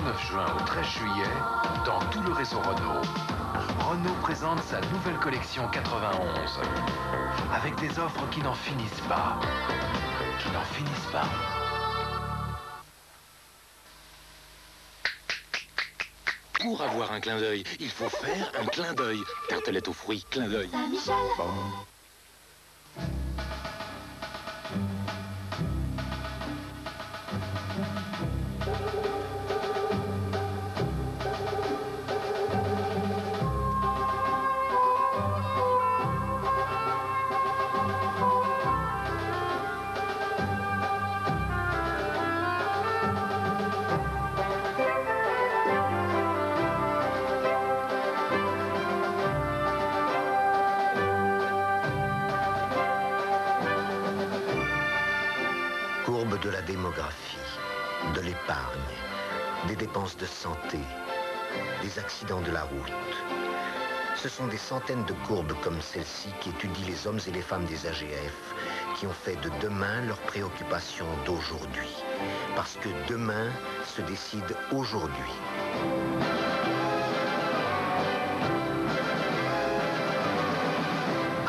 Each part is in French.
9 juin au 13 juillet, dans tout le réseau Renault, Renault présente sa nouvelle collection 91. Avec des offres qui n'en finissent pas. Qui n'en finissent pas. Pour avoir un clin d'œil, il faut faire un clin d'œil. Tartelette aux fruits, clin d'œil. Saint-Michel. Courbe de la démographie, de l'épargne, des dépenses de santé, des accidents de la route. Ce sont des centaines de courbes comme celle-ci qui étudient les hommes et les femmes des AGF, qui ont fait de demain leur préoccupation d'aujourd'hui. Parce que demain se décide aujourd'hui.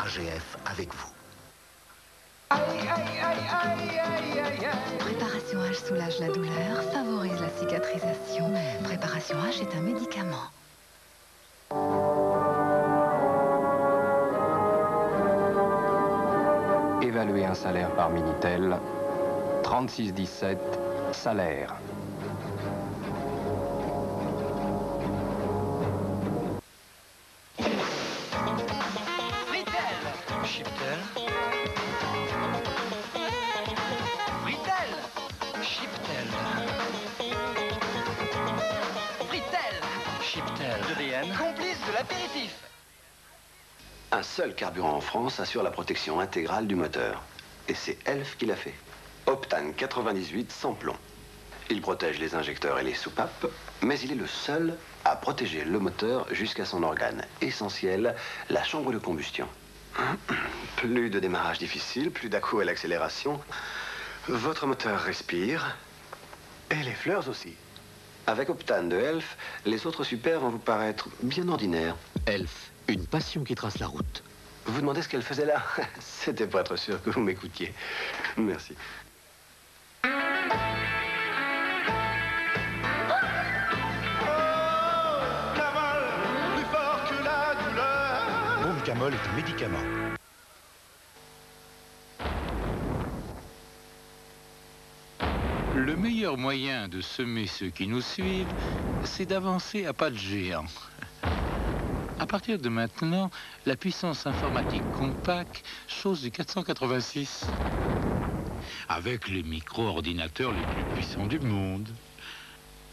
AGF avec vous. Préparation H soulage la douleur, favorise la cicatrisation. Préparation H est un médicament. Évaluer un salaire par Minitel, 3617, salaire. Chiptel. Fritel. Chiptel. Fritel. Chiptel. EDN. Complice de l'apéritif. Un seul carburant en France assure la protection intégrale du moteur. Et c'est Elf qui l'a fait. Optane 98 sans plomb. Il protège les injecteurs et les soupapes, mais il est le seul à protéger le moteur jusqu'à son organe essentiel, la chambre de combustion. Plus de démarrage difficile, plus d'à-coups à l'accélération. Votre moteur respire. Et les fleurs aussi. Avec Optane de Elf, les autres super vont vous paraître bien ordinaires. Elf, une passion qui trace la route. Vous demandez ce qu'elle faisait là? C'était pour être sûr que vous m'écoutiez. Merci. Camol est un médicament. Le meilleur moyen de semer ceux qui nous suivent, c'est d'avancer à pas de géant. À partir de maintenant, la puissance informatique compacte, chose du 486. Avec les micro-ordinateurs les plus puissants du monde.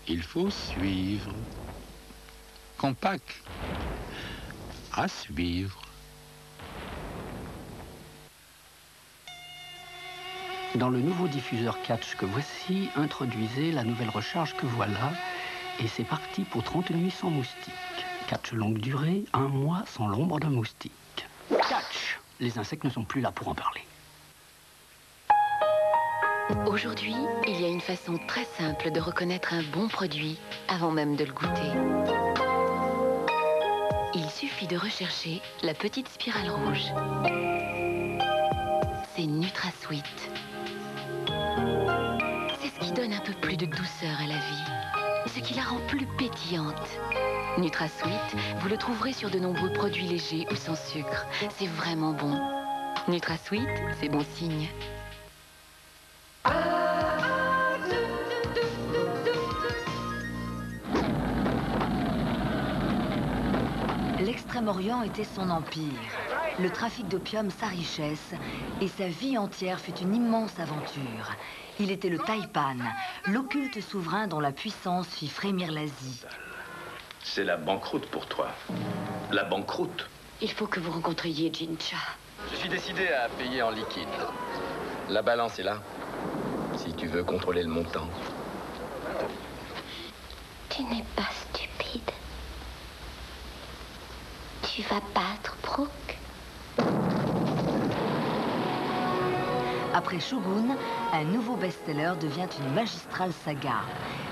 Il faut suivre. Compact. À suivre. Dans le nouveau diffuseur catch que voici, introduisez la nouvelle recharge que voilà, et c'est parti pour 30 nuits sans moustiques. Catch longue durée, 1 mois sans l'ombre d'un moustique. Catch! Les insectes ne sont plus là pour en parler. Aujourd'hui, il y a une façon très simple de reconnaître un bon produit avant même de le goûter. Il suffit de rechercher la petite spirale rouge. C'est NutraSweet. C'est ce qui donne un peu plus de douceur à la vie, ce qui la rend plus pétillante. NutraSweet, vous le trouverez sur de nombreux produits légers ou sans sucre. C'est vraiment bon. NutraSweet, c'est bon signe. L'Extrême-Orient était son empire, le trafic d'opium sa richesse, et sa vie entière fut une immense aventure. Il était le Taipan, l'occulte souverain dont la puissance fit frémir l'Asie. C'est la banqueroute pour toi. La banqueroute. Il faut que vous rencontriez Jincha. Je suis décidé à payer en liquide. La balance est là, si tu veux contrôler le montant. Tu n'es pas stupide. Tu vas battre Brooke. Après Shogun, un nouveau best-seller devient une magistrale saga.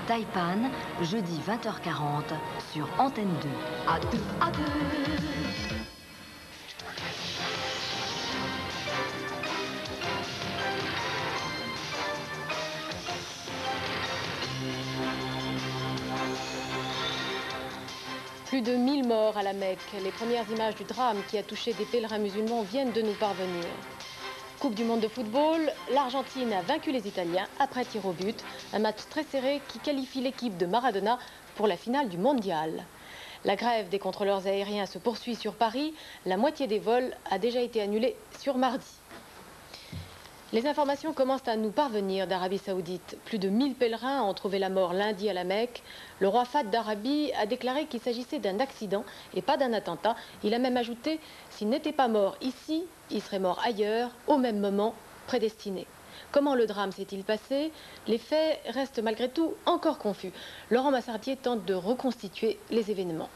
Taipan, jeudi 20h40 sur Antenne 2. À deux, à deux. Plus de 1000 morts à la Mecque. Les premières images du drame qui a touché des pèlerins musulmans viennent de nous parvenir. Coupe du monde de football, l'Argentine a vaincu les Italiens après tir au but. Un match très serré qui qualifie l'équipe de Maradona pour la finale du mondial. La grève des contrôleurs aériens se poursuit sur Paris. La moitié des vols a déjà été annulée sur mardi. Les informations commencent à nous parvenir d'Arabie Saoudite. Plus de 1000 pèlerins ont trouvé la mort lundi à la Mecque. Le roi Fahd d'Arabie a déclaré qu'il s'agissait d'un accident et pas d'un attentat. Il a même ajouté, s'il n'était pas mort ici, il serait mort ailleurs, au même moment, prédestiné. Comment le drame s'est-il passé? Les faits restent malgré tout encore confus. Laurent Massardier tente de reconstituer les événements.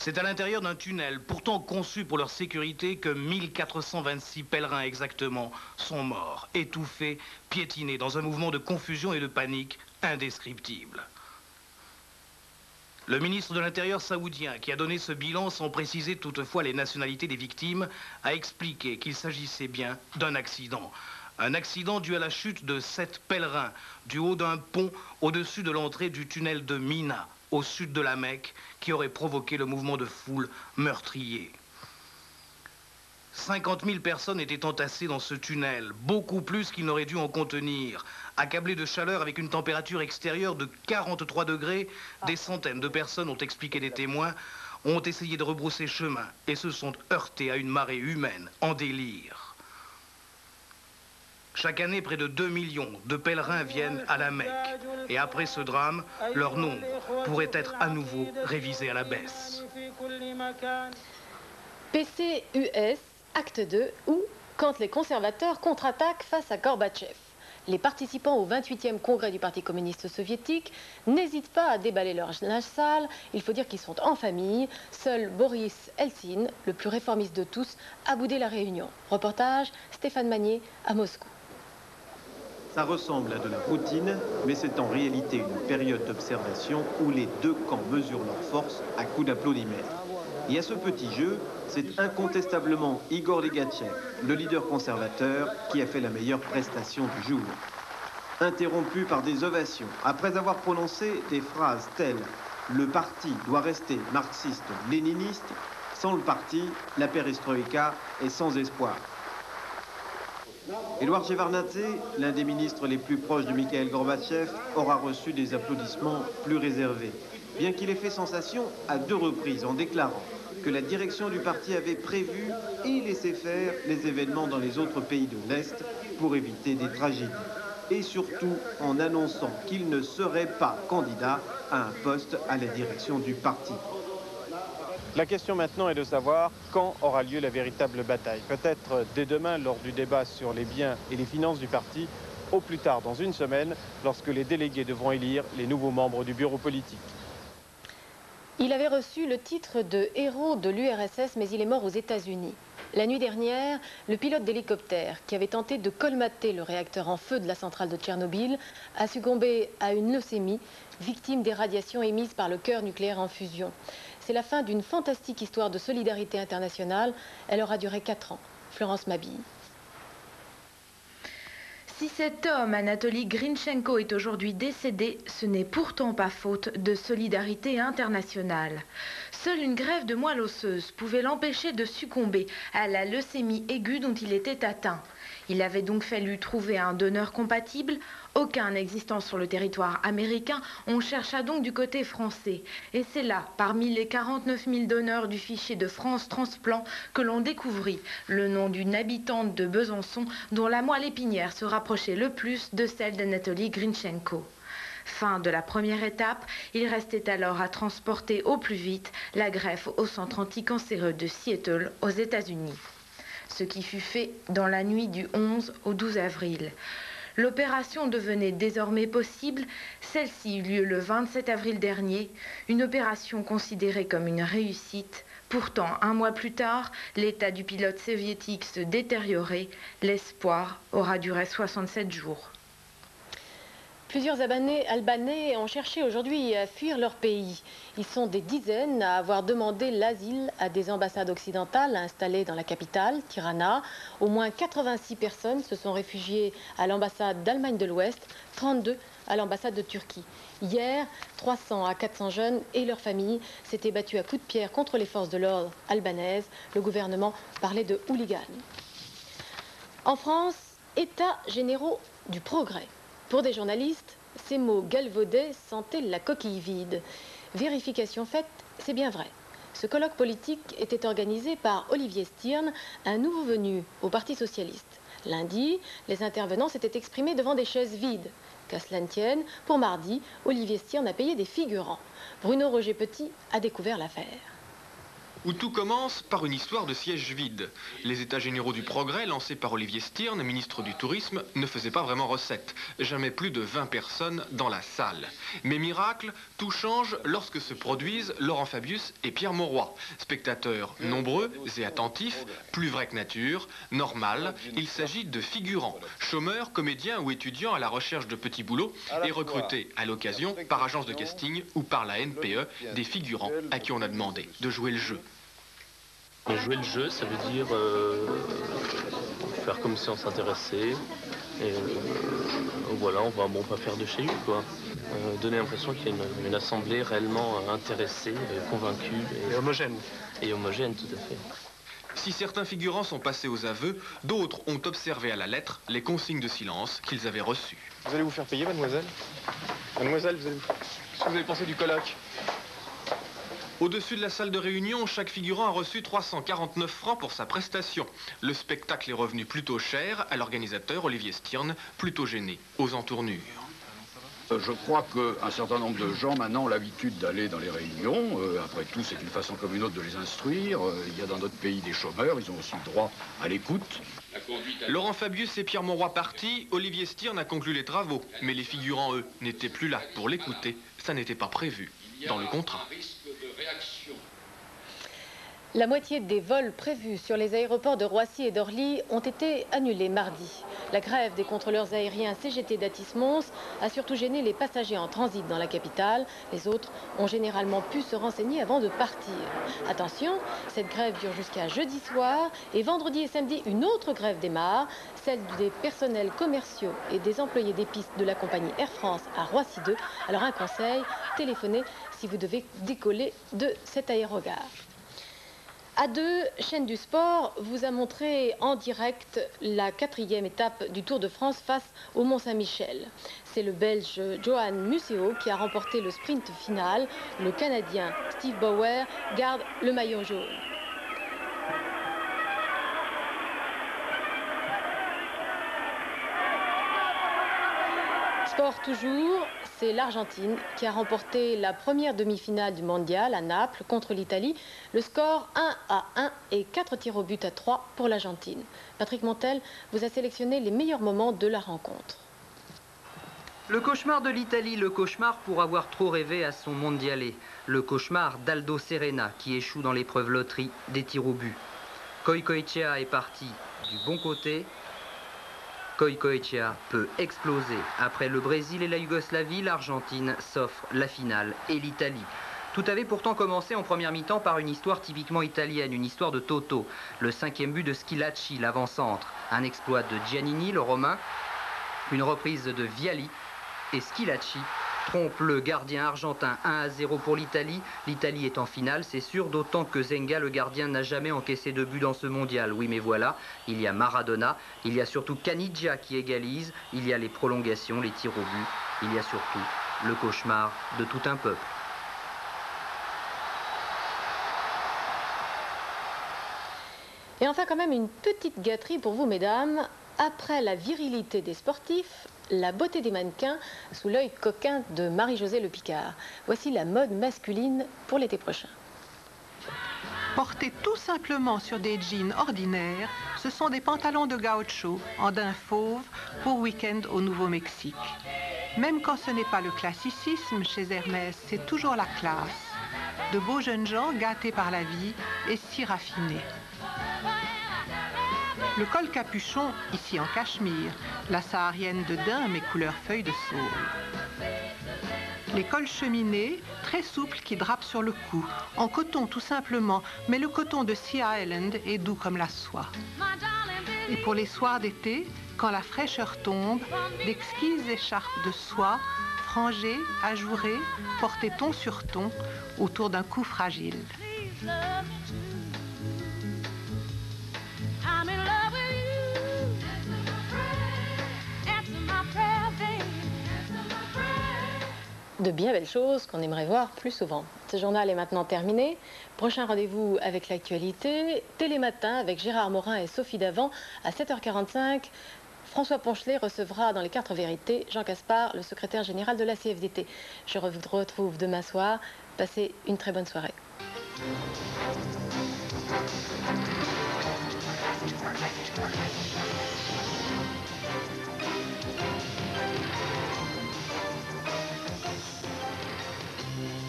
C'est à l'intérieur d'un tunnel, pourtant conçu pour leur sécurité, que 1426 pèlerins exactement sont morts, étouffés, piétinés dans un mouvement de confusion et de panique indescriptible. Le ministre de l'Intérieur saoudien, qui a donné ce bilan sans préciser toutefois les nationalités des victimes, a expliqué qu'il s'agissait bien d'un accident. Un accident dû à la chute de 7 pèlerins du haut d'un pont au-dessus de l'entrée du tunnel de Mina, au sud de la Mecque, qui aurait provoqué le mouvement de foule meurtrier. 50 000 personnes étaient entassées dans ce tunnel, beaucoup plus qu'ils n'auraient dû en contenir. Accablés de chaleur avec une température extérieure de 43 degrés, des centaines de personnes, ont expliqué des témoins, ont essayé de rebrousser chemin et se sont heurtés à une marée humaine en délire. Chaque année, près de 2 millions de pèlerins viennent à la Mecque. Et après ce drame, leur nombre pourrait être à nouveau révisé à la baisse. PCUS, acte 2, ou quand les conservateurs contre-attaquent face à Gorbatchev. Les participants au 28e congrès du Parti communiste soviétique n'hésitent pas à déballer leur linge sale. Il faut dire qu'ils sont en famille. Seul Boris Eltsine, le plus réformiste de tous, a boudé la réunion. Reportage, Stéphane Magnier à Moscou. Ça ressemble à de la routine, mais c'est en réalité une période d'observation où les deux camps mesurent leurs forces à coups d'applaudimètres. Et à ce petit jeu, c'est incontestablement Igor Ligachev, le leader conservateur, qui a fait la meilleure prestation du jour. Interrompu par des ovations, après avoir prononcé des phrases telles « Le parti doit rester marxiste-léniniste », sans le parti, la perestroïka est sans espoir. Édouard Shevardnadze, l'un des ministres les plus proches de Mikhaïl Gorbatchev, aura reçu des applaudissements plus réservés, bien qu'il ait fait sensation à 2 reprises en déclarant que la direction du parti avait prévu et laissé faire les événements dans les autres pays de l'Est pour éviter des tragédies. Et surtout en annonçant qu'il ne serait pas candidat à un poste à la direction du parti. La question maintenant est de savoir quand aura lieu la véritable bataille. Peut-être dès demain lors du débat sur les biens et les finances du parti, au plus tard dans une semaine, lorsque les délégués devront élire les nouveaux membres du bureau politique. Il avait reçu le titre de héros de l'URSS, mais il est mort aux États-Unis. La nuit dernière, le pilote d'hélicoptère qui avait tenté de colmater le réacteur en feu de la centrale de Tchernobyl a succombé à une leucémie, victime des radiations émises par le cœur nucléaire en fusion. C'est la fin d'une fantastique histoire de solidarité internationale. Elle aura duré 4 ans. Florence Mabille. Si cet homme, Anatoly Grinchenko, est aujourd'hui décédé, ce n'est pourtant pas faute de solidarité internationale. Seule une greffe de moelle osseuse pouvait l'empêcher de succomber à la leucémie aiguë dont il était atteint. Il avait donc fallu trouver un donneur compatible. Aucun n'existant sur le territoire américain, on chercha donc du côté français. Et c'est là, parmi les 49 000 donneurs du fichier de France Transplant, que l'on découvrit le nom d'une habitante de Besançon dont la moelle épinière se rapprochait le plus de celle d'Anatoly Grinchenko. Fin de la première étape, il restait alors à transporter au plus vite la greffe au centre anticancéreux de Seattle aux États-Unis. Ce qui fut fait dans la nuit du 11 au 12 avril. L'opération devenait désormais possible. Celle-ci eut lieu le 27 avril dernier, une opération considérée comme une réussite Pourtant, un mois plus tard, l'état du pilote soviétique se détériorait. L'espoir aura duré 67 jours. Plusieurs Albanais ont cherché aujourd'hui à fuir leur pays. Ils sont des dizaines à avoir demandé l'asile à des ambassades occidentales installées dans la capitale, Tirana. Au moins 86 personnes se sont réfugiées à l'ambassade d'Allemagne de l'Ouest, 32 à l'ambassade de Turquie. Hier, 300 à 400 jeunes et leurs familles s'étaient battus à coups de pierre contre les forces de l'ordre albanaises. Le gouvernement parlait de hooligans. En France, états généraux du progrès. Pour des journalistes, ces mots galvaudés sentaient la coquille vide. Vérification faite, c'est bien vrai. Ce colloque politique était organisé par Olivier Stirn, un nouveau venu au Parti socialiste. Lundi, les intervenants s'étaient exprimés devant des chaises vides. Qu'à cela ne tienne, pour mardi, Olivier Stirn a payé des figurants. Bruno Roger-Petit a découvert l'affaire. Où tout commence par une histoire de siège vide. Les états généraux du progrès, lancés par Olivier Stirn, ministre du Tourisme, ne faisaient pas vraiment recette. Jamais plus de 20 personnes dans la salle. Mais miracle, tout change lorsque se produisent Laurent Fabius et Pierre Mauroy. Spectateurs nombreux et attentifs, plus vrais que nature, normal, il s'agit de figurants, chômeurs, comédiens ou étudiants à la recherche de petits boulots et recrutés à l'occasion par agence de casting ou par la NPE, des figurants à qui on a demandé de jouer le jeu. Jouer le jeu, ça veut dire faire comme si on s'intéressait. Et voilà, on va pas faire de chez lui, quoi. Donner l'impression qu'il y a une assemblée réellement intéressée, convaincue. Et homogène. Et homogène, tout à fait. Si certains figurants sont passés aux aveux, d'autres ont observé à la lettre les consignes de silence qu'ils avaient reçues. Vous allez vous faire payer, mademoiselle? Mademoiselle, qu'est-ce que vous avez pensé du colloque? Au-dessus de la salle de réunion, chaque figurant a reçu 349 francs pour sa prestation. Le spectacle est revenu plutôt cher à l'organisateur Olivier Stirn, plutôt gêné aux entournures. Je crois qu'un certain nombre de gens maintenant ont l'habitude d'aller dans les réunions. Après tout, c'est une façon comme une autre de les instruire. Il y a dans notre pays des chômeurs, ils ont aussi le droit à l'écoute. Laurent Fabius et Pierre Mauroy partis, Olivier Stirn a conclu les travaux. Mais les figurants, eux, n'étaient plus là pour l'écouter. Ça n'était pas prévu dans le contrat. La moitié des vols prévus sur les aéroports de Roissy et d'Orly ont été annulés mardi. La grève des contrôleurs aériens CGT d'Atis-Mons a surtout gêné les passagers en transit dans la capitale. Les autres ont généralement pu se renseigner avant de partir. Attention, cette grève dure jusqu'à jeudi soir et vendredi et samedi, une autre grève démarre, celle des personnels commerciaux et des employés des pistes de la compagnie Air France à Roissy 2. Alors un conseil, téléphonez si vous devez décoller de cet aérogare. A2, chaîne du sport, vous a montré en direct la 4e étape du Tour de France face au Mont-Saint-Michel. C'est le Belge Johan Museeuw qui a remporté le sprint final. Le Canadien Steve Bauer garde le maillot jaune. Sport toujours, c'est l'Argentine qui a remporté la première demi-finale du mondial à Naples contre l'Italie. Le score 1-1 et 4 tirs au but à 3 pour l'Argentine. Patrick Montel vous a sélectionné les meilleurs moments de la rencontre. Le cauchemar de l'Italie, le cauchemar pour avoir trop rêvé à son mondialais. Le cauchemar d'Aldo Serena qui échoue dans l'épreuve loterie des tirs au but. Goicoechea est parti du bon côté. Goicoechea peut exploser. Après le Brésil et la Yougoslavie, l'Argentine s'offre la finale et l'Italie. Tout avait pourtant commencé en première mi-temps par une histoire typiquement italienne, une histoire de Toto. Le 5e but de Schilacci, l'avant-centre. Un exploit de Giannini, le Romain. Une reprise de Vialli. Et Schilacci trompe le gardien argentin. 1-0 pour l'Italie. L'Italie est en finale, c'est sûr, d'autant que Zenga, le gardien, n'a jamais encaissé de but dans ce mondial. Oui, mais voilà, il y a Maradona, il y a surtout Caniggia qui égalise, il y a les prolongations, les tirs au but, il y a surtout le cauchemar de tout un peuple. Et enfin, quand même, une petite gâterie pour vous, mesdames. Après la virilité des sportifs, la beauté des mannequins sous l'œil coquin de Marie-Josée Le Picard. Voici la mode masculine pour l'été prochain. Portés tout simplement sur des jeans ordinaires, ce sont des pantalons de gaucho en daim fauve pour week-end au Nouveau-Mexique. Même quand ce n'est pas le classicisme chez Hermès, c'est toujours la classe. de beaux jeunes gens gâtés par la vie et si raffinés. Le col capuchon, ici en cachemire, la saharienne de daim et couleur feuille de saule. Les cols cheminés, très souples qui drapent sur le cou, en coton tout simplement, mais le coton de Sea Island est doux comme la soie. Et pour les soirs d'été, quand la fraîcheur tombe, d'exquises écharpes de soie, frangées, ajourées, portées ton sur ton, autour d'un cou fragile. De bien belles choses qu'on aimerait voir plus souvent. Ce journal est maintenant terminé. Prochain rendez-vous avec l'actualité, Télématin avec Gérard Morin et Sophie Davant à 7h45. François Ponchelet recevra dans les 4 vérités Jean Caspar, le secrétaire général de la CFDT. Je vous retrouve demain soir. Passez une très bonne soirée.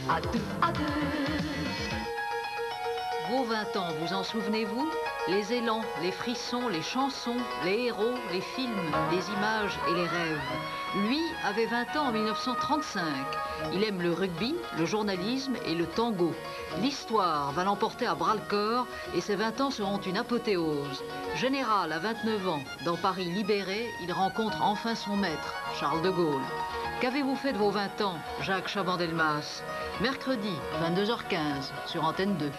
À deux. Vos 20 ans, vous en souvenez-vous? Les élans, les frissons, les chansons, les héros, les films, les images et les rêves. Lui avait 20 ans en 1935. Il aime le rugby, le journalisme et le tango. L'histoire va l'emporter à bras-le-corps et ses 20 ans seront une apothéose. Général à 29 ans, dans Paris libéré, il rencontre enfin son maître, Charles de Gaulle. Qu'avez-vous fait de vos 20 ans, Jacques Chaban-Delmas? Mercredi, 22h15, sur Antenne 2.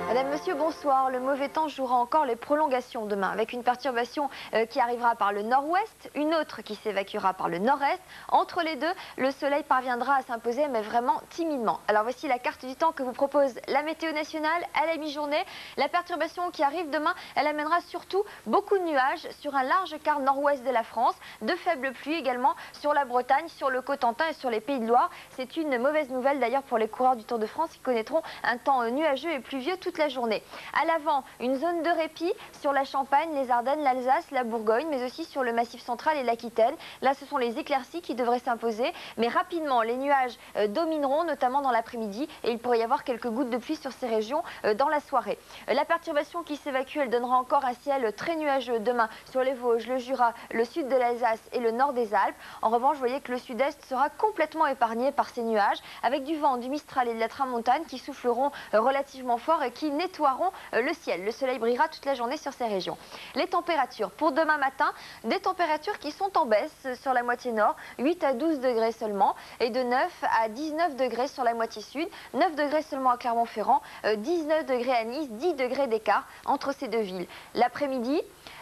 Madame, Monsieur, bonsoir. Le mauvais temps jouera encore les prolongations demain, avec une perturbation qui arrivera par le nord-ouest, une autre qui s'évacuera par le nord-est. Entre les deux, le soleil parviendra à s'imposer, mais vraiment timidement. Alors voici la carte du temps que vous propose la météo nationale à la mi-journée. La perturbation qui arrive demain, elle amènera surtout beaucoup de nuages sur un large quart nord-ouest de la France, de faibles pluies également sur la Bretagne, sur le Cotentin et sur les Pays de Loire. C'est une mauvaise nouvelle d'ailleurs pour les coureurs du Tour de France qui connaîtront un temps nuageux et pluvieux toute la journée. À l'avant, une zone de répit sur la Champagne, les Ardennes, l'Alsace, la Bourgogne, mais aussi sur le Massif central et l'Aquitaine. Là, ce sont les éclaircies qui devraient s'imposer, mais rapidement, les nuages domineront, notamment dans l'après-midi, et il pourrait y avoir quelques gouttes de pluie sur ces régions dans la soirée. La perturbation qui s'évacue, elle donnera encore un ciel très nuageux demain sur les Vosges, le Jura, le sud de l'Alsace et le nord des Alpes. En revanche, vous voyez que le sud-est sera complètement épargné par ces nuages, avec du vent, du Mistral et de la Tramontane qui souffleront relativement fort et qui nettoieront le ciel. Le soleil brillera toute la journée sur ces régions. Les températures pour demain matin, des températures qui sont en baisse sur la moitié nord, 8 à 12 degrés seulement, et de 9 à 19 degrés sur la moitié sud, 9 degrés seulement à Clermont-Ferrand, 19 degrés à Nice, 10 degrés d'écart entre ces deux villes. L'après-midi,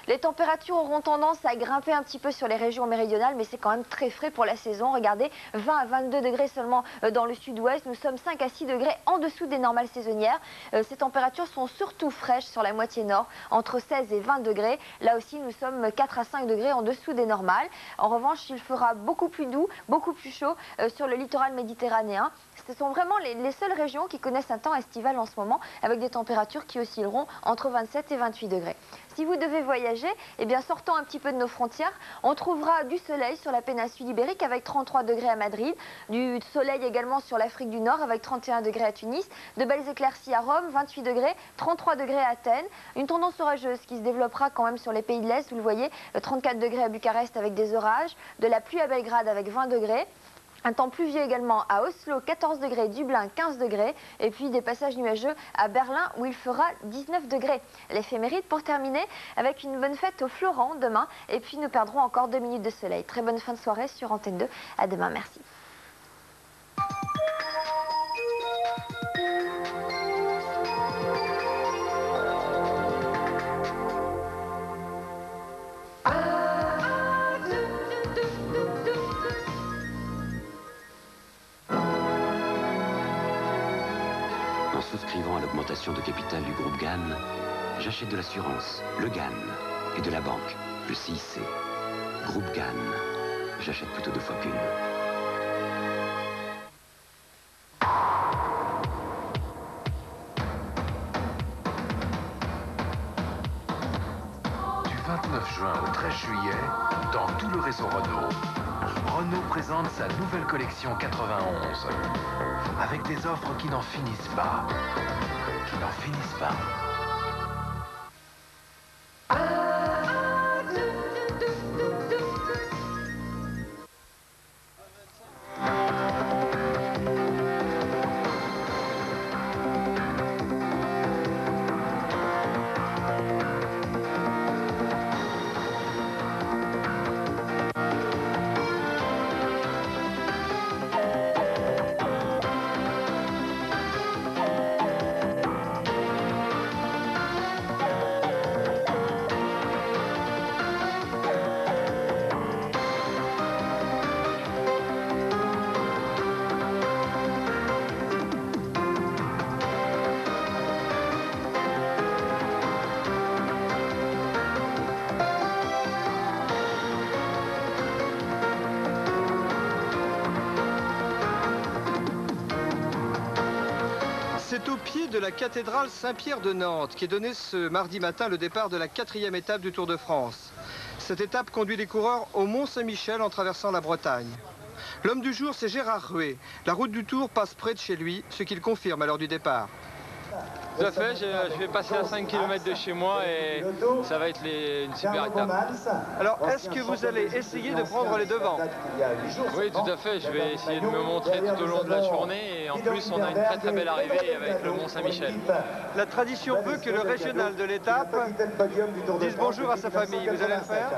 les températures auront tendance à grimper un petit peu sur les régions méridionales, mais c'est quand même très frais pour la saison. Regardez, 20 à 22 degrés seulement dans le sud-ouest. Nous sommes 5 à 6 degrés en dessous des normales saisonnières. Ces températures sont surtout fraîches sur la moitié nord, entre 16 et 20 degrés. Là aussi, nous sommes 4 à 5 degrés en dessous des normales. En revanche, il fera beaucoup plus doux, beaucoup plus chaud sur le littoral méditerranéen. Ce sont vraiment les seules régions qui connaissent un temps estival en ce moment, avec des températures qui oscilleront entre 27 et 28 degrés. Si vous devez voyager, eh bien sortons un petit peu de nos frontières. On trouvera du soleil sur la péninsule ibérique avec 33 degrés à Madrid, du soleil également sur l'Afrique du Nord avec 31 degrés à Tunis, de belles éclaircies à Rome, 28 degrés, 33 degrés à Athènes, une tendance orageuse qui se développera quand même sur les pays de l'Est, vous le voyez, 34 degrés à Bucarest avec des orages, de la pluie à Belgrade avec 20 degrés. Un temps pluvieux également à Oslo, 14 degrés, Dublin, 15 degrés, et puis des passages nuageux à Berlin où il fera 19 degrés. L'éphéméride pour terminer avec une bonne fête au Florent demain, et puis nous perdrons encore 2 minutes de soleil. Très bonne fin de soirée sur Antenne 2. À demain, merci. En souscrivant à l'augmentation de capital du groupe GAN, j'achète de l'assurance, le GAN, et de la banque, le CIC. Groupe GAN, j'achète plutôt 2 fois qu'une. Du 29 9 juin au 13 juillet, dans tout le réseau Renault, Renault présente sa nouvelle collection 91, avec des offres qui n'en finissent pas. Qui n'en finissent pas. C'est au pied de la cathédrale Saint-Pierre de Nantes qu'est donné ce mardi matin le départ de la 4e étape du Tour de France. Cette étape conduit les coureurs au Mont-Saint-Michel en traversant la Bretagne. L'homme du jour, c'est Gérard Ruet. La route du Tour passe près de chez lui, ce qu'il confirme à l'heure du départ. Tout à fait, je vais passer à 5 km de chez moi et ça va être une super étape. Alors, est-ce que vous allez essayer de prendre les devants? Oui, tout à fait, je vais essayer de me montrer tout au long de la journée et en plus on a une très très belle arrivée avec le Mont-Saint-Michel. La tradition veut que le régional de l'étape dise bonjour à sa famille, vous allez le faire?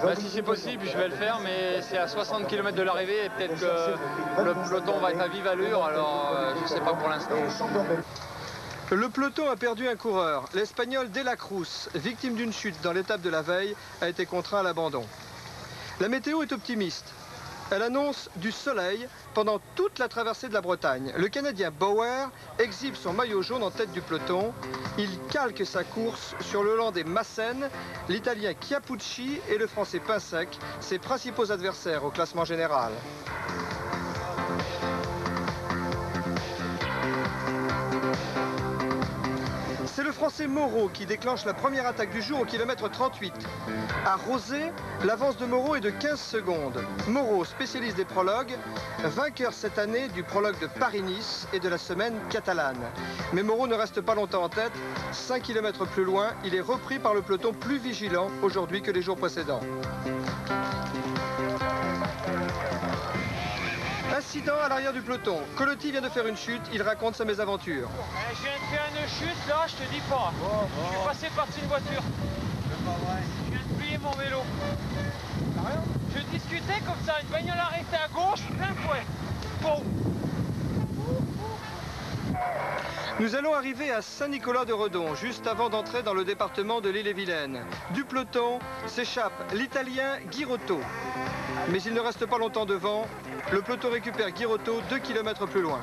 Bah, si c'est possible, je vais le faire, mais c'est à 60 km de l'arrivée et peut-être que le peloton va être à vive allure, alors je ne sais pas pour l'instant. Le peloton a perdu un coureur. L'Espagnol De La Cruz, victime d'une chute dans l'étape de la veille, a été contraint à l'abandon. La météo est optimiste. Elle annonce du soleil pendant toute la traversée de la Bretagne. Le Canadien Bauer exhibe son maillot jaune en tête du peloton. Il calque sa course sur le Hollandais Maassen, l'Italien Chiappucci et le Français Pinsec, ses principaux adversaires au classement général. C'est le Français Moreau qui déclenche la première attaque du jour au kilomètre 38. À Rosé, l'avance de Moreau est de 15 secondes. Moreau, spécialiste des prologues, vainqueur cette année du prologue de Paris-Nice et de la semaine catalane. Mais Moreau ne reste pas longtemps en tête. 5 km plus loin, il est repris par le peloton plus vigilant aujourd'hui que les jours précédents. Incident à l'arrière du peloton. Colotti vient de faire une chute, il raconte sa mésaventure. Je viens de faire une chute là, je te dis pas. Je suis passé par-dessus une voiture. C'est pas vrai. Je viens de plier mon vélo. Je discutais comme ça, une bagnole arrêtée à gauche, plein fouet. Bon. Nous allons arriver à Saint-Nicolas-de-Redon, juste avant d'entrer dans le département de l'Ille-et-Vilaine. Du peloton s'échappe l'Italien Girotto. Mais il ne reste pas longtemps devant. Le peloton récupère Girotto 2 km plus loin.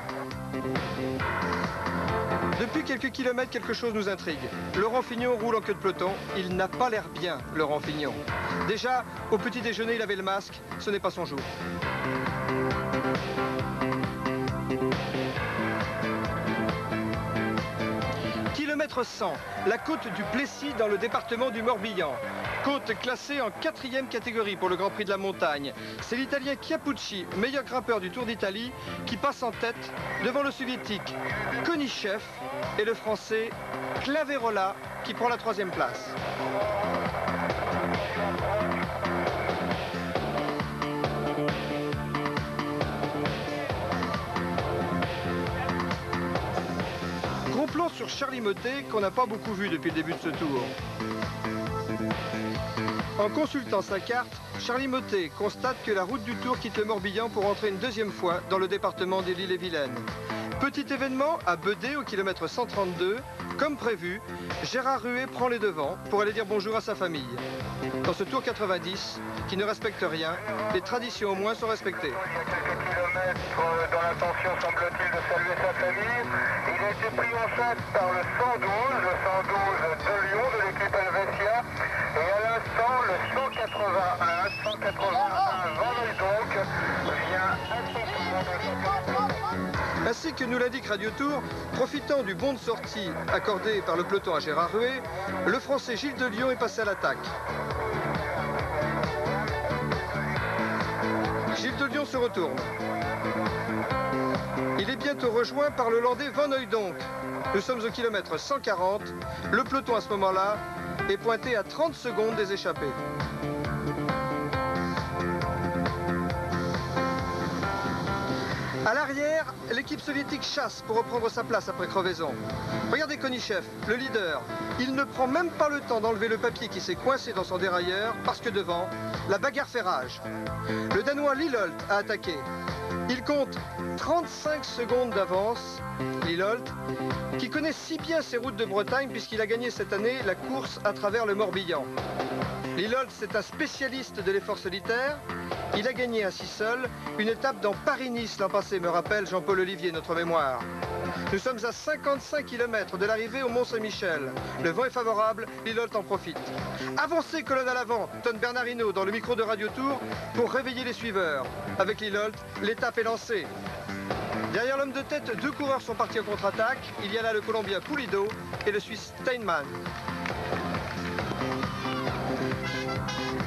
Depuis quelques kilomètres, quelque chose nous intrigue. Laurent Fignon roule en queue de peloton. Il n'a pas l'air bien, Laurent Fignon. Déjà, au petit déjeuner, il avait le masque. Ce n'est pas son jour. Kilomètre 100, la côte du Plessis dans le département du Morbihan. Côte classée en 4e catégorie pour le Grand Prix de la montagne. C'est l'Italien Chiappucci, meilleur grimpeur du Tour d'Italie, qui passe en tête devant le Soviétique Konichev et le Français Claverola qui prend la 3e place. Gros plan sur Charly Mottet qu'on n'a pas beaucoup vu depuis le début de ce tour. En consultant sa carte, Charly Mottet constate que la route du Tour quitte le Morbihan pour entrer une 2e fois dans le département de l'Ille-et-Vilaine. Petit événement à Bedé au kilomètre 132. Comme prévu, Gérard Ruet prend les devants pour aller dire bonjour à sa famille. Dans ce Tour 90, qui ne respecte rien, les traditions au moins sont respectées. Dans l'intention, semble-t-il, de saluer sa famille. Il a été pris en charge par le 112 de Lyon, de l'équipe Helvetia. Et à l'instant, le 181 Vendée donc vient Ainsi que nous l'indique Radio Tour, profitant du bon de sortie accordé par le peloton à Gérard Ruet, le Français Gilles de Lyon est passé à l'attaque. Yves de Lyon se retourne. Il est bientôt rejoint par le Landais Van Hooijdonk. Nous sommes au kilomètre 140. Le peloton à ce moment-là est pointé à 30 secondes des échappés. À l'arrière, l'équipe soviétique chasse pour reprendre sa place après crevaison. Regardez Konichev, le leader. Il ne prend même pas le temps d'enlever le papier qui s'est coincé dans son dérailleur parce que devant, la bagarre fait rage. Le Danois Lilholt a attaqué. Il compte 35 secondes d'avance. Lilholt, qui connaît si bien ses routes de Bretagne puisqu'il a gagné cette année la course à travers le Morbihan. Lilholt, c'est un spécialiste de l'effort solitaire. Il a gagné ainsi seul une étape dans Paris-Nice l'an passé, me rappelle Jean-Paul Olivier, notre mémoire. Nous sommes à 55 km de l'arrivée au Mont-Saint-Michel. Le vent est favorable, Lilholt en profite. Avancez, colonne à l'avant, tonne Bernardino dans le micro de Radio Tour pour réveiller les suiveurs. Avec Lilholt, l'étape est lancée. Derrière l'homme de tête, deux coureurs sont partis en contre-attaque. Il y a là le Colombien Pulido et le Suisse Steinmann.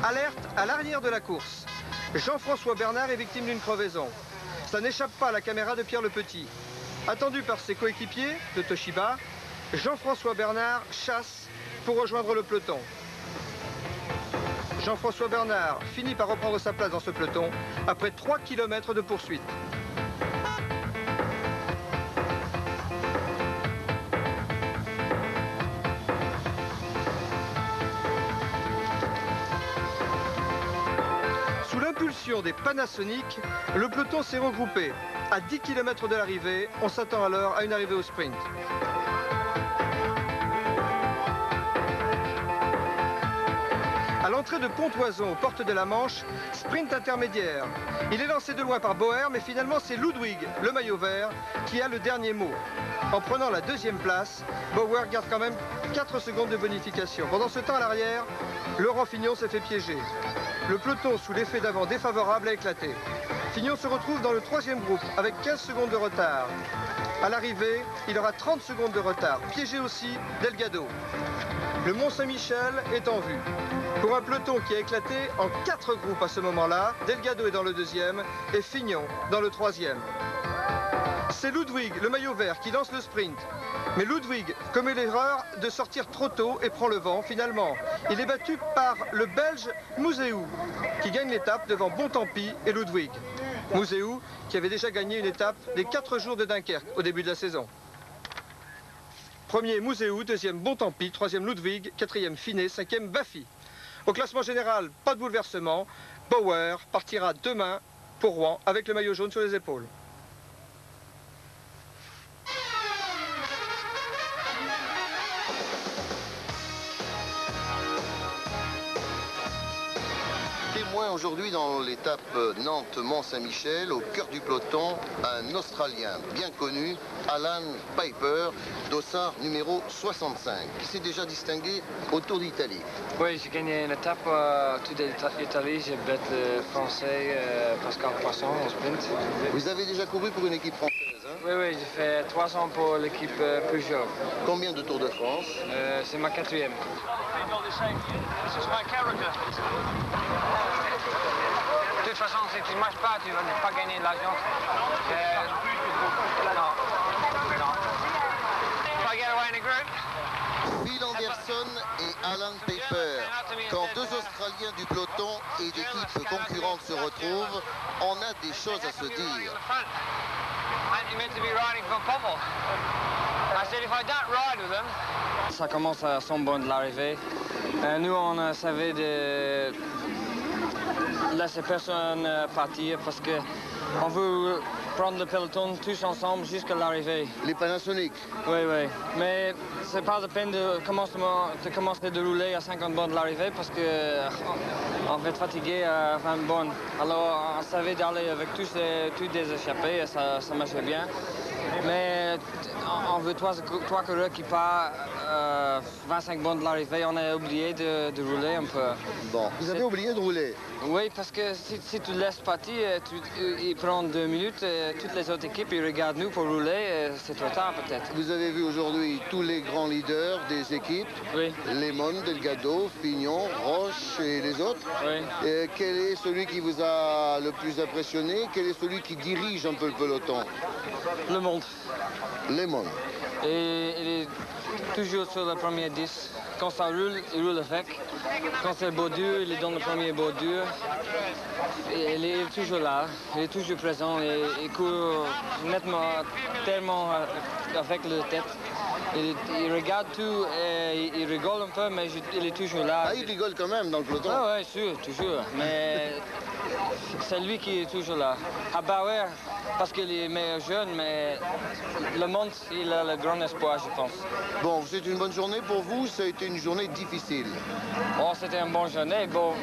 Alerte à l'arrière de la course. Jean-François Bernard est victime d'une crevaison. Ça n'échappe pas à la caméra de Pierre Le Petit. Attendu par ses coéquipiers de Toshiba, Jean-François Bernard chasse pour rejoindre le peloton. Jean-François Bernard finit par reprendre sa place dans ce peloton après 3 km de poursuite. Sous l'impulsion des Panasonic, le peloton s'est regroupé. À 10 km de l'arrivée, on s'attend alors à une arrivée au sprint. À l'entrée de Pontoison, aux portes de la Manche, sprint intermédiaire. Il est lancé de loin par Bauer, mais finalement c'est Ludwig, le maillot vert, qui a le dernier mot. En prenant la deuxième place, Bauer garde quand même 4 secondes de bonification. Pendant ce temps, à l'arrière, Laurent Fignon s'est fait piéger. Le peloton, sous l'effet d'avant défavorable, a éclaté. Fignon se retrouve dans le 3e groupe, avec 15 secondes de retard. À l'arrivée, il aura 30 secondes de retard. Piégé aussi, Delgado. Le Mont-Saint-Michel est en vue. Pour un peloton qui a éclaté en 4 groupes à ce moment-là, Delgado est dans le 2e et Fignon dans le 3e. C'est Ludwig, le maillot vert, qui lance le sprint. Mais Ludwig commet l'erreur de sortir trop tôt et prend le vent. Finalement, il est battu par le Belge Mouzeou, qui gagne l'étape devant Bontempi et Ludwig. Mouzeou, qui avait déjà gagné une étape les 4 jours de Dunkerque au début de la saison. Premier Mouzeou, 2e Bontempi, 3e Ludwig, 4e Finet, 5e Baffy. Au classement général, pas de bouleversement. Bauer partira demain pour Rouen avec le maillot jaune sur les épaules. Aujourd'hui, dans l'étape Nantes-Mont-Saint-Michel, au cœur du peloton, un Australien bien connu, Alan Piper, dossard numéro 65, qui s'est déjà distingué au Tour d'Italie. Oui, j'ai gagné une étape au Tour d'Italie, j'ai battu le Français Pascal Poisson au sprint. Vous avez déjà couru pour une équipe française, hein? Oui, oui, j'ai fait 3 ans pour l'équipe Peugeot. Combien de Tours de France? C'est ma 4e. De toute façon, si tu ne marches pas, tu ne vas pas gagner de l'argent. Bill Anderson et Alan Piper. Quand 2 Australiens du peloton et d'équipes concurrentes se retrouvent, on a des choses à se dire. Ça commence à son bon de l'arrivée. Nous, on savait de laisser personne partir parce qu'on veut prendre le peloton tous ensemble jusqu'à l'arrivée. Les Panasonic? Oui, oui. Mais c'est pas la peine de commencer de rouler à 50 bornes de l'arrivée parce qu'on va être fatigué à 20 bornes. Alors on savait d'aller avec tous des échappés et ça marchait bien. Mais on veut 3 coureurs qui partent 25 bornes de l'arrivée, on a oublié de rouler un peu. Bon, vous avez oublié de rouler? Oui, parce que si tu laisses partir, il prend 2 minutes, toutes les autres équipes, ils regardent nous pour rouler, c'est trop tard peut-être. Vous avez vu aujourd'hui tous les grands leaders des équipes, oui. Lemon, Delgado, Fignon, Roche et les autres. Oui. Et quel est celui qui vous a le plus impressionné? Quel est celui qui dirige un peu le peloton? Le monde. Lemon. Et il est toujours sur le premier 10. Quand ça roule, il roule avec. Quand c'est beau dur, il est dans le premier beau dur. Et il est toujours là, il est toujours présent. Il court nettement, tellement avec la tête. Il regarde tout et il rigole un peu, mais il est toujours là. Ah, il rigole quand même dans le peloton? Ah oui, sûr, toujours. Mais c'est lui qui est toujours là. À Bauer, parce qu'il est meilleur jeune, mais le monde, il a le grand espoir, je pense. Bon, c'est une bonne journée pour vous, ça a été une journée difficile. Oh, c'était une bonne journée, beau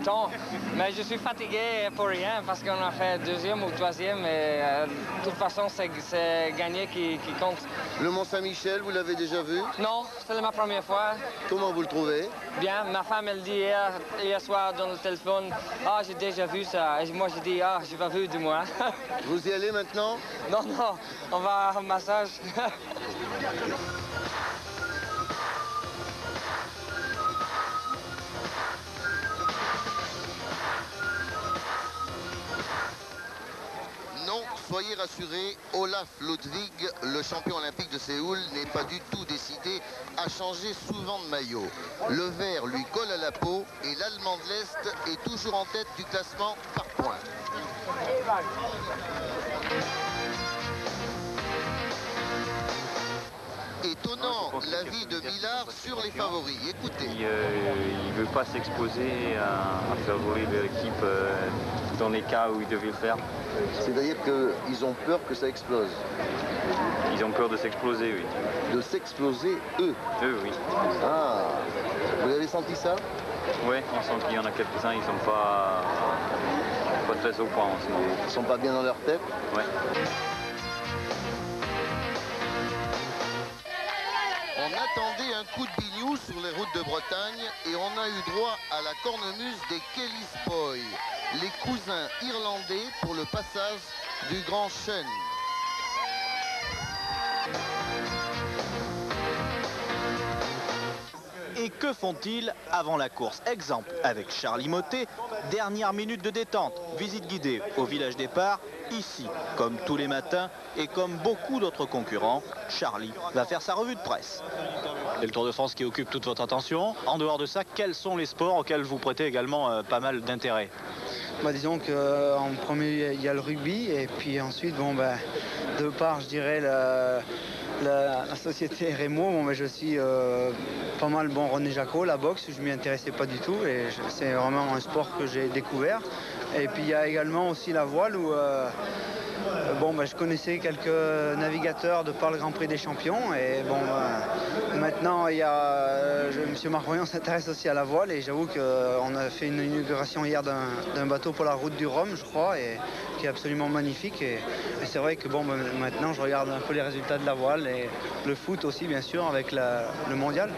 temps. Mais je suis fatigué pour rien, parce qu'on a fait 2e ou 3e, et de toute façon, c'est gagner qui compte. Le Mont-Saint-Michel, vous l'avez déjà vu? Non, c'est ma première fois. Comment vous le trouvez? Bien, ma femme, elle dit hier soir dans le téléphone, « Ah, j'ai déjà vu ça. » Et moi, j'ai dit, « Ah, j'ai pas vu, dis-moi. » Vous y allez maintenant? Non, non, on va au massage. Non, soyez rassurés, Olaf Ludwig, le champion olympique de Séoul, n'est pas du tout décidé à changer souvent de maillot. Le vert lui colle à la peau et l'Allemand de l'Est est toujours en tête du classement par points. Étonnant l'avis de Millard sur les favoris. Écoutez. Il ne veut pas s'exposer à favori de l'équipe dans les cas où il devait le faire. C'est-à-dire qu'ils ont peur que ça explose? Ils ont peur de s'exploser, oui. De s'exploser, eux? Eux, oui. Ah, vous avez senti ça? Oui, on sent qu'il y en a quelques-uns, ils ne sont pas très au point en ce moment. Ils ne sont pas bien dans leur tête? Oui. On attendait un coup de bignou sur les routes de Bretagne et on a eu droit à la cornemuse des Kelly Spoy, les cousins irlandais pour le passage du Grand Chêne. Et que font-ils avant la course? Exemple avec Charlie Mottet, dernière minute de détente, visite guidée au village départ, ici, comme tous les matins et comme beaucoup d'autres concurrents, Charlie va faire sa revue de presse. Et le Tour de France qui occupe toute votre attention. En dehors de ça, quels sont les sports auxquels vous prêtez également pas mal d'intérêt? Disons qu'en premier, il y a le rugby et puis ensuite, de part, je dirais, la société Rémo, je suis pas mal René Jacot, la boxe, je m'y intéressais pas du tout et c'est vraiment un sport que j'ai découvert. Et puis il y a également aussi la voile où je connaissais quelques navigateurs de par le Grand Prix des Champions et maintenant il y a M. Marc Royan s'intéresse aussi à la voile et j'avoue qu'on a fait une inauguration hier d'un bateau pour la route du Rhum, je crois, et qui est absolument magnifique et c'est vrai que maintenant je regarde un peu les résultats de la voile et le foot aussi bien sûr avec le mondial.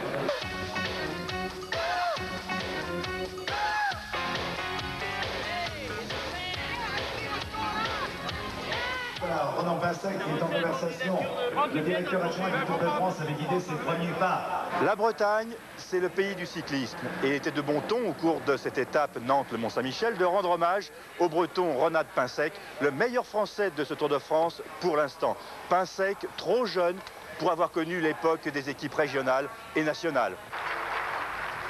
Ronan Pinsec qui est en conversation. Le directeur adjoint du Tour de France avait guidé ses premiers pas. La Bretagne, c'est le pays du cyclisme. Et il était de bon ton, au cours de cette étape Nantes-le-Mont-Saint-Michel, de rendre hommage au breton Ronan Pinsec, le meilleur français de ce Tour de France pour l'instant. Pinsec, trop jeune pour avoir connu l'époque des équipes régionales et nationales.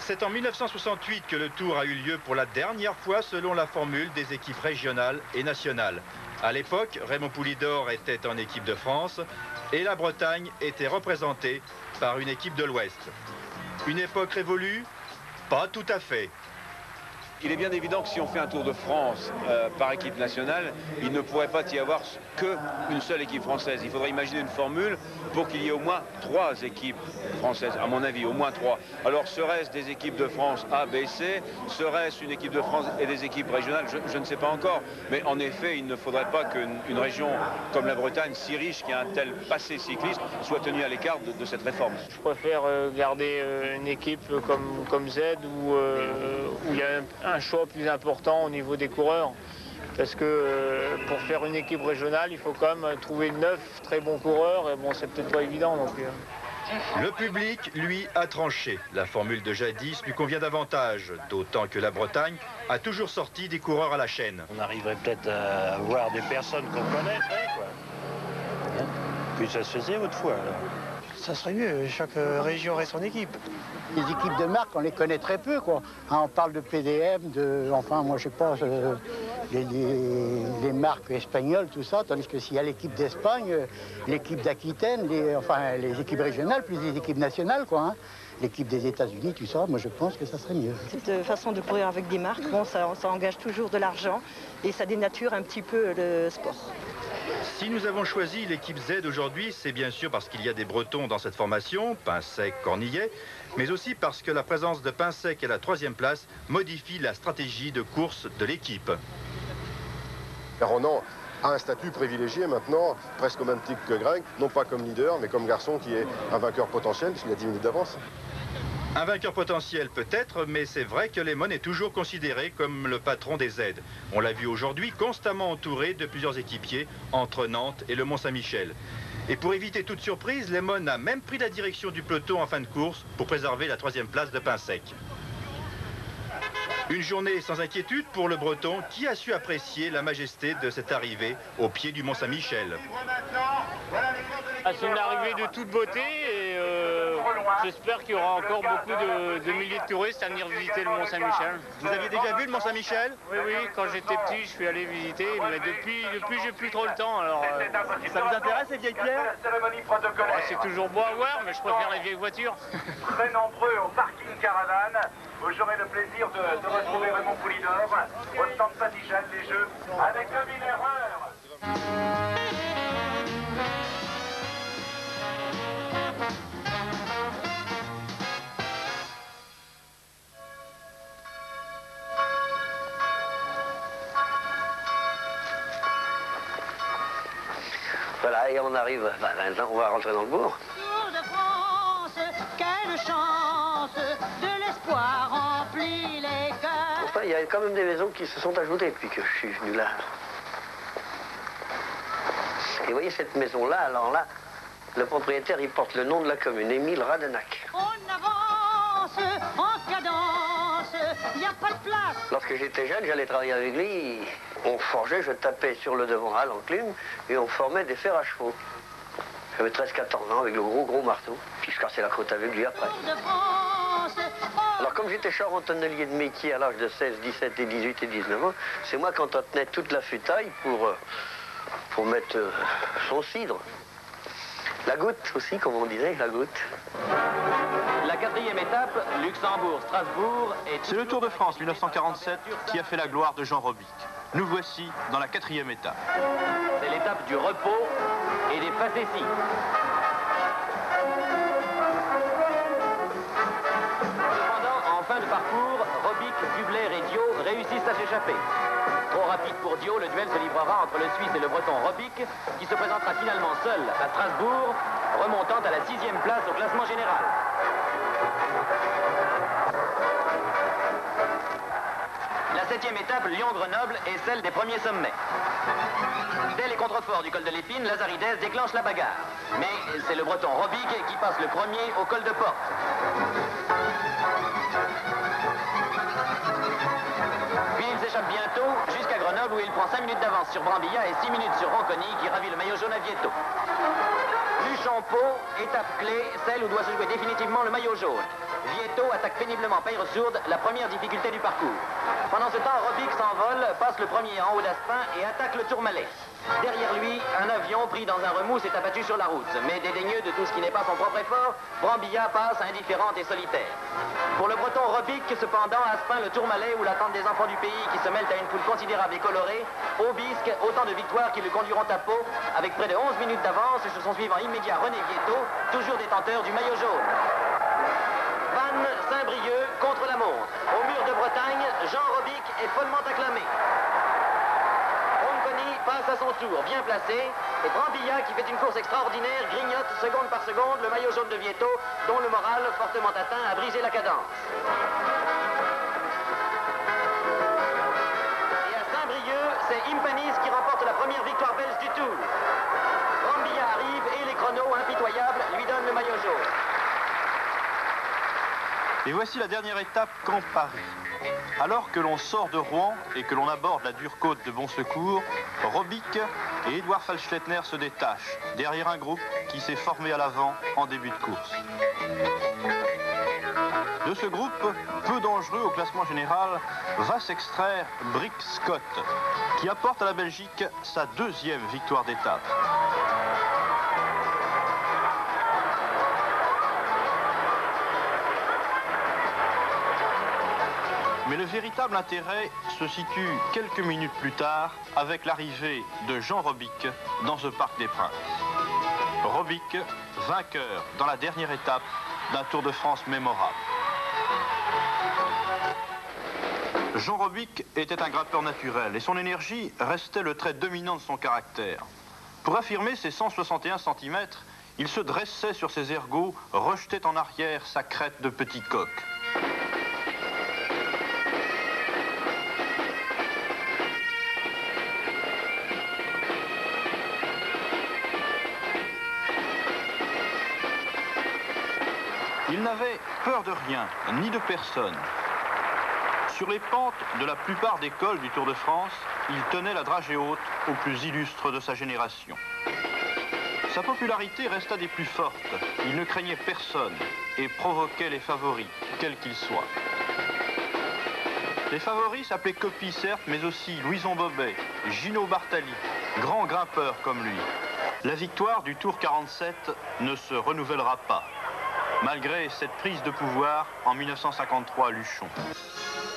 C'est en 1968 que le Tour a eu lieu pour la dernière fois selon la formule des équipes régionales et nationales. À l'époque, Raymond Poulidor était en équipe de France et la Bretagne était représentée par une équipe de l'Ouest. Une époque révolue? Pas tout à fait. Il est bien évident que si on fait un Tour de France par équipe nationale, il ne pourrait pas y avoir qu'une seule équipe française. Il faudrait imaginer une formule pour qu'il y ait au moins 3 équipes françaises, à mon avis, au moins 3. Alors serait-ce des équipes de France A, B, C? Serait-ce une équipe de France et des équipes régionales? Je ne sais pas encore. Mais en effet, il ne faudrait pas qu'une région comme la Bretagne, si riche, qui a un tel passé cycliste, soit tenue à l'écart de cette réforme. Je préfère garder une équipe comme Z où il y a un choix plus important au niveau des coureurs. Parce que pour faire une équipe régionale, il faut quand même trouver 9 très bons coureurs. Et bon, c'est peut-être pas évident non plus. Le public, lui, a tranché. La formule de jadis lui convient davantage, d'autant que la Bretagne a toujours sorti des coureurs à la chaîne. On arriverait peut-être à voir des personnes qu'on connaîtrait, quoi. Hein? Puis ça se faisait autrefois, alors. Ça serait mieux, chaque région aurait son équipe. Les équipes de marque, on les connaît très peu, quoi. Hein, on parle de PDM, enfin, moi, je sais pas, les marques espagnoles, tout ça, tandis que s'il y a l'équipe d'Espagne, l'équipe d'Aquitaine, les équipes régionales, plus les équipes nationales, quoi. Hein. L'équipe des États-Unis, tout ça, moi, je pense que ça serait mieux. Cette façon de courir avec des marques, bon, ça engage toujours de l'argent et ça dénature un petit peu le sport. Si nous avons choisi l'équipe Z aujourd'hui, c'est bien sûr parce qu'il y a des Bretons dans cette formation, Pinsec, Cornillet, mais aussi parce que la présence de Pinsec à la 3e place modifie la stratégie de course de l'équipe. Ronan a un statut privilégié maintenant, presque au même titre que Greg, non pas comme leader, mais comme garçon qui est un vainqueur potentiel, puisqu'il a 10 minutes d'avance. Un vainqueur potentiel peut-être, mais c'est vrai que Lemon est toujours considéré comme le patron des Z. On l'a vu aujourd'hui constamment entouré de plusieurs équipiers entre Nantes et le Mont-Saint-Michel. Et pour éviter toute surprise, Lemon a même pris la direction du peloton en fin de course pour préserver la 3e place de Pinsec. Une journée sans inquiétude pour le Breton qui a su apprécier la majesté de cette arrivée au pied du Mont-Saint-Michel. C'est une arrivée de toute beauté et j'espère qu'il y aura encore beaucoup de milliers de touristes à venir visiter le Mont-Saint-Michel. Vous aviez déjà vu le Mont-Saint-Michel? Oui, quand j'étais petit, je suis allé visiter, mais depuis j'ai plus trop le temps. Alors, ça vous intéresse les vieilles pierres? C'est toujours beau à voir, mais je préfère les vieilles voitures. Très nombreux au parking Caravane, où j'aurai le plaisir de retrouver Raymond Poulidor au stand Patigel des Jeux avec 2000 erreurs. Voilà, et on arrive, maintenant on va rentrer dans le bourg. Tour de France, quelle chance, de l'espoir remplit les cœurs. Enfin, il y a quand même des maisons qui se sont ajoutées depuis que je suis venu là. Et vous voyez cette maison-là, alors là, le propriétaire, il porte le nom de la commune, Émile Radenac. On avance en cadence, il n'y a pas de place. Lorsque j'étais jeune, j'allais travailler avec lui. On forgeait, je tapais sur le devant à l'enclume et on formait des fers à chevaux. J'avais 13-14 ans avec le gros marteau. Puis je cassais la croûte avec lui après. Alors comme j'étais charentonnelier de métier à l'âge de 16, 17 et 18 et 19 ans, c'est moi qui entretenais toute la futaille pour mettre son cidre. La goutte aussi, comme on disait, la goutte. La 4e étape, Luxembourg-Strasbourg. C'est le Tour de France 1947 qui a fait la gloire de Jean Robic. Nous voici dans la 4e étape. C'est l'étape du repos et des facéties. Cependant, en fin de parcours, Robic, Gubler et Dio réussissent à s'échapper. Trop rapide pour Dio, le duel se livrera entre le Suisse et le Breton Robic, qui se présentera finalement seul à Strasbourg, remontant à la 6e place au classement général. La 7e étape, Lyon-Grenoble, est celle des premiers sommets. Dès les contreforts du col de l'Épine, Lazaridès déclenche la bagarre. Mais c'est le Breton Robic qui passe le premier au col de Porte. Puis il s'échappe bientôt jusqu'à Grenoble où il prend 5 minutes d'avance sur Brambilla et 6 minutes sur Ronconi qui ravit le maillot jaune à Vietto. Luchon-Pau, étape clé, celle où doit se jouer définitivement le maillot jaune. Vietto attaque péniblement Peyrre-Sourde, la première difficulté du parcours. Pendant ce temps, Robic s'envole, passe le premier en haut d'Aspin et attaque le Tourmalet. Derrière lui, un avion pris dans un remous s'est abattu sur la route. Mais dédaigneux de tout ce qui n'est pas son propre effort, Brambilla passe indifférente et solitaire. Pour le breton Robic, cependant, Aspin, le Tourmalet, où l'attente des enfants du pays qui se mêlent à une foule considérable et colorée, au bisque, autant de victoires qui le conduiront à Pau, avec près de 11 minutes d'avance sur son suivant immédiat René Vietto, toujours détenteur du maillot jaune. Vannes, Saint-Brieuc, contre la montre. Au mur de Bretagne, Jean Robic est follement acclamé. Ronconi passe à son tour, bien placé, et Brambilla, qui fait une course extraordinaire, grignote seconde par seconde le maillot jaune de Vietto, dont le moral, fortement atteint, a brisé la cadence. Et à Saint-Brieuc, c'est Impanis qui remporte la première victoire belge du Tour. Brambilla arrive et les chronos, impitoyables, lui donnent le maillot jaune. Et voici la dernière étape, Camp Paris. Alors que l'on sort de Rouen et que l'on aborde la dure côte de Bonsecours, Robic et Édouard Falschlettner se détachent derrière un groupe qui s'est formé à l'avant en début de course. De ce groupe, peu dangereux au classement général, va s'extraire Brick Scott, qui apporte à la Belgique sa deuxième victoire d'étape. Mais le véritable intérêt se situe quelques minutes plus tard avec l'arrivée de Jean Robic dans ce Parc des Princes. Robic, vainqueur dans la dernière étape d'un Tour de France mémorable. Jean Robic était un grimpeur naturel et son énergie restait le trait dominant de son caractère. Pour affirmer ses 161 cm, il se dressait sur ses ergots, rejetait en arrière sa crête de petit coq. Il n'avait peur de rien, ni de personne. Sur les pentes de la plupart des cols du Tour de France, il tenait la dragée haute aux plus illustres de sa génération. Sa popularité resta des plus fortes. Il ne craignait personne et provoquait les favoris, quels qu'ils soient. Les favoris s'appelaient Coppi, certes, mais aussi Louison Bobet, Gino Bartali, grands grimpeurs comme lui. La victoire du Tour 47 ne se renouvellera pas, malgré cette prise de pouvoir en 1953 à Luchon.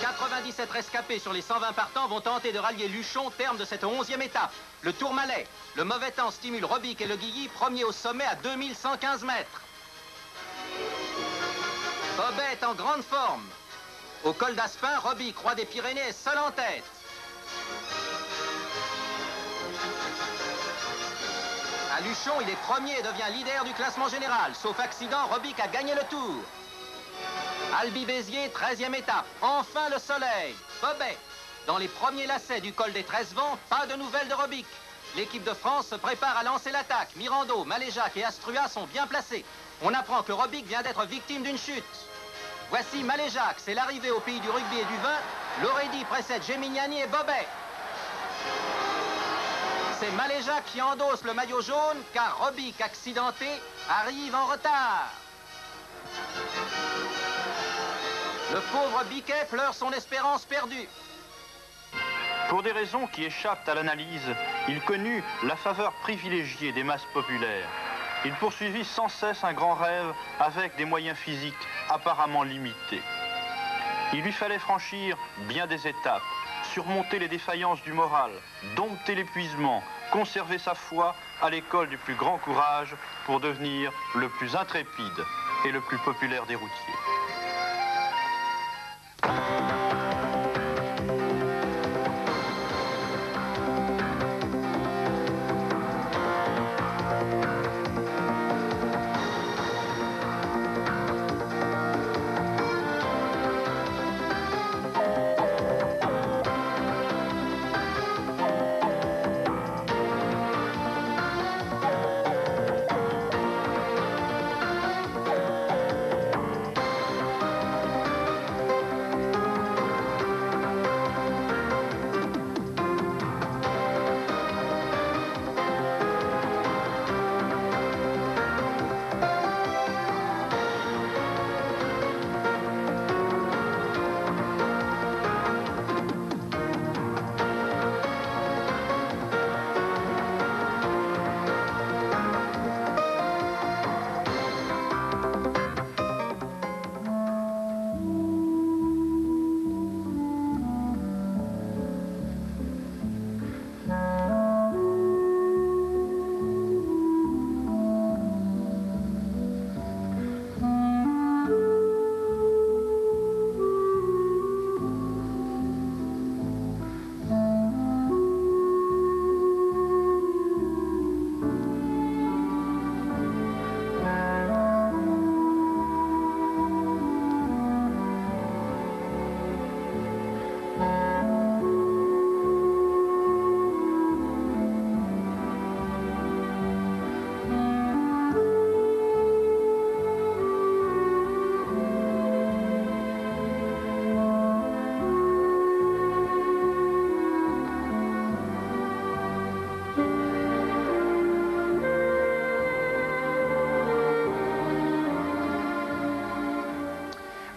97 rescapés sur les 120 partants vont tenter de rallier Luchon, terme de cette 11e étape. Le Tourmalet. Le mauvais temps stimule Robic et Le Guilly, premier au sommet à 2115 mètres. Bobet est en grande forme. Au col d'Aspin, Robic, roi des Pyrénées, est seul en tête. À Luchon, il est premier et devient leader du classement général. Sauf accident, Robic a gagné le Tour. Albi-Béziers, 13e étape. Enfin le soleil. Bobet. Dans les premiers lacets du col des 13 vents, pas de nouvelles de Robic. L'équipe de France se prépare à lancer l'attaque. Mirando, Maléjac et Astrua sont bien placés. On apprend que Robic vient d'être victime d'une chute. Voici Maléjac, c'est l'arrivée au pays du rugby et du vin. Loredi précède Gemignani et Bobet. C'est Maléjac qui endosse le maillot jaune, car Robic, accidenté, arrive en retard. Le pauvre Biquet pleure son espérance perdue. Pour des raisons qui échappent à l'analyse, il connut la faveur privilégiée des masses populaires. Il poursuivit sans cesse un grand rêve avec des moyens physiques apparemment limités. Il lui fallait franchir bien des étapes, surmonter les défaillances du moral, dompter l'épuisement, conserver sa foi à l'école du plus grand courage pour devenir le plus intrépide et le plus populaire des routiers.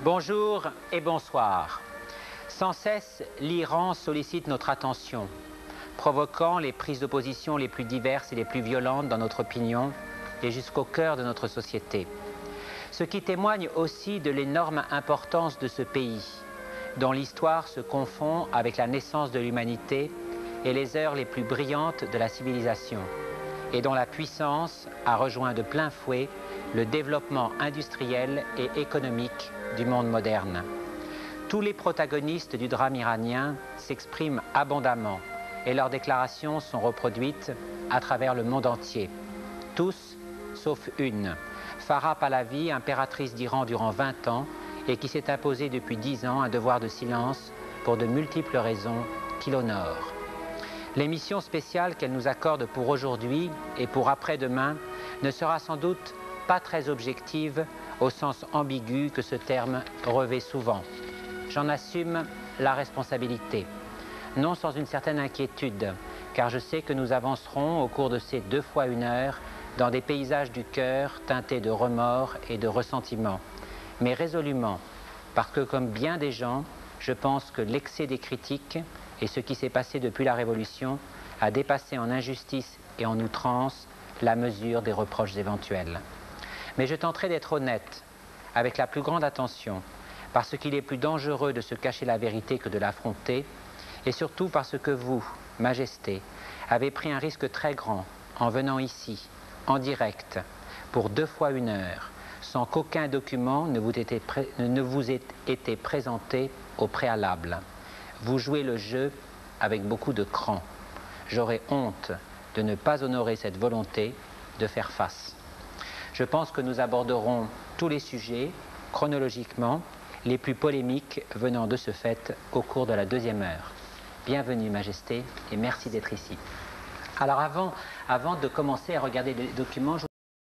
Bonjour et bonsoir. Sans cesse, l'Iran sollicite notre attention, provoquant les prises de position les plus diverses et les plus violentes dans notre opinion et jusqu'au cœur de notre société. Ce qui témoigne aussi de l'énorme importance de ce pays, dont l'histoire se confond avec la naissance de l'humanité et les heures les plus brillantes de la civilisation, et dont la puissance a rejoint de plein fouet le développement industriel et économique du monde moderne. Tous les protagonistes du drame iranien s'expriment abondamment et leurs déclarations sont reproduites à travers le monde entier. Tous, sauf une, Farah Pahlavi, impératrice d'Iran durant 20 ans et qui s'est imposée depuis 10 ans un devoir de silence pour de multiples raisons qui l'honorent. L'émission spéciale qu'elle nous accorde pour aujourd'hui et pour après-demain ne sera sans doute pas très objective au sens ambigu que ce terme revêt souvent. J'en assume la responsabilité, non sans une certaine inquiétude, car je sais que nous avancerons au cours de ces 2 fois 1 heure dans des paysages du cœur teintés de remords et de ressentiment, mais résolument, parce que comme bien des gens, je pense que l'excès des critiques et ce qui s'est passé depuis la Révolution a dépassé en injustice et en outrance la mesure des reproches éventuels. Mais je tenterai d'être honnête, avec la plus grande attention, parce qu'il est plus dangereux de se cacher la vérité que de l'affronter, et surtout parce que vous, Majesté, avez pris un risque très grand en venant ici, en direct, pour 2 fois 1 heure, sans qu'aucun document ne vous ait été présenté au préalable. Vous jouez le jeu avec beaucoup de cran. J'aurais honte de ne pas honorer cette volonté de faire face. Je pense que nous aborderons tous les sujets, chronologiquement, les plus polémiques venant de ce fait au cours de la 2e heure. Bienvenue, Majesté, et merci d'être ici. Alors avant de commencer à regarder les documents,